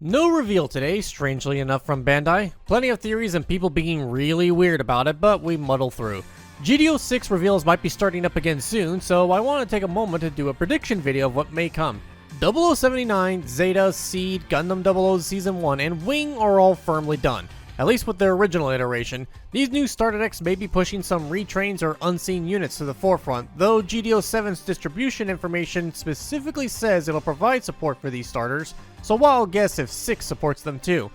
No reveal today, strangely enough, from Bandai. Plenty of theories and people being really weird about it, but we muddle through. GD06 reveals might be starting up again soon, so I want to take a moment to do a prediction video of what may come. 0079, Zeta, Seed, Gundam 00 Season 1, and Wing are all firmly done. At least with their original iteration. These new starter decks may be pushing some retrains or unseen units to the forefront, though GD07's distribution information specifically says it'll provide support for these starters, so I'll guess if 6 supports them too.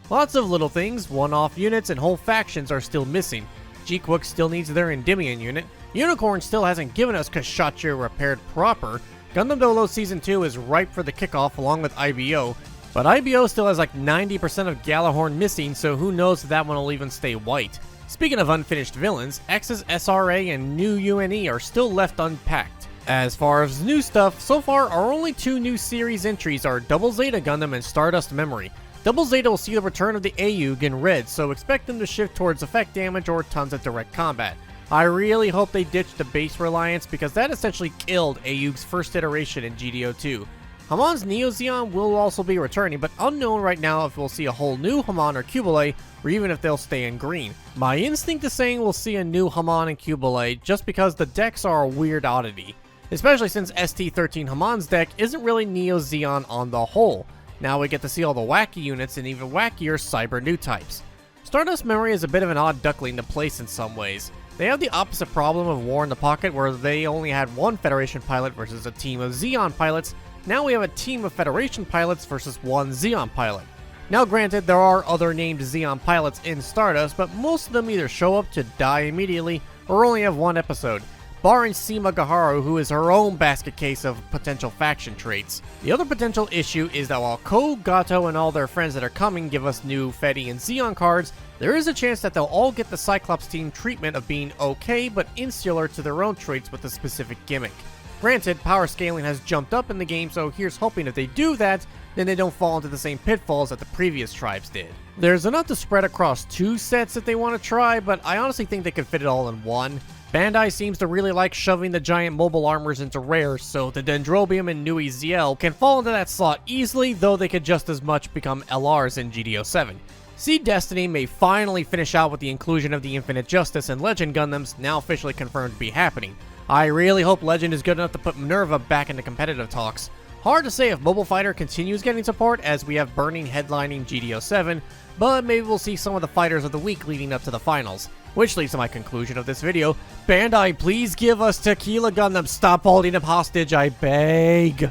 Lots of little things, one-off units, and whole factions are still missing. G-Quik still needs their Endymion unit, Unicorn still hasn't given us Kshatriya repaired proper, Gundam 00 Season 2 is ripe for the kickoff along with IBO, but IBO still has like 90% of Galahorn missing, so who knows if that one will even stay white. Speaking of unfinished villains, X's SRA and new UNE are still left unpacked. As far as new stuff, so far our only 2 new series entries are Double Zeta Gundam and Stardust Memory. Double Zeta will see the return of the Aug in red, so expect them to shift towards effect damage or tons of direct combat. I really hope they ditch the base reliance because that essentially killed Aug's first iteration in GD02. Hamon's Neo Zeon will also be returning, but unknown right now if we'll see a whole new Hamon or Cubile, or even if they'll stay in green. My instinct is saying we'll see a new Hamon and Cubile just because the decks are a weird oddity. Especially since ST13 Hamon's deck isn't really Neo Zeon on the whole. Now we get to see all the wacky units and even wackier cyber new types. Stardust Memory is a bit of an odd duckling to place in some ways. They have the opposite problem of War in the Pocket where they only had one Federation pilot versus a team of Zeon pilots. Now we have a team of Federation pilots versus one Zeon pilot. Now granted, there are other named Zeon pilots in Stardust, but most of them either show up to die immediately or only have one episode, barring Sima Gaharu, who is her own basket case of potential faction traits. The other potential issue is that while Ko, Gato, and all their friends that are coming give us new Fedi and Zeon cards, there is a chance that they'll all get the Cyclops team treatment of being okay but insular to their own traits with a specific gimmick. Granted, power scaling has jumped up in the game, so here's hoping if they do that, then they don't fall into the same pitfalls that the previous tribes did. There's enough to spread across 2 sets that they want to try, but I honestly think they could fit it all in one. Bandai seems to really like shoving the giant mobile armors into rares, so the Dendrobium and Nui ZL can fall into that slot easily, though they could just as much become LRs in GD07. Seed Destiny may finally finish out with the inclusion of the Infinite Justice and Legend Gundams, now officially confirmed to be happening. I really hope Legend is good enough to put Minerva back into competitive talks. Hard to say if Mobile Fighter continues getting support as we have Burning headlining GD07, but maybe we'll see some of the fighters of the week leading up to the finals. Which leads to my conclusion of this video. Bandai, please give us Tequila Gundam. Stop holding him hostage, I beg.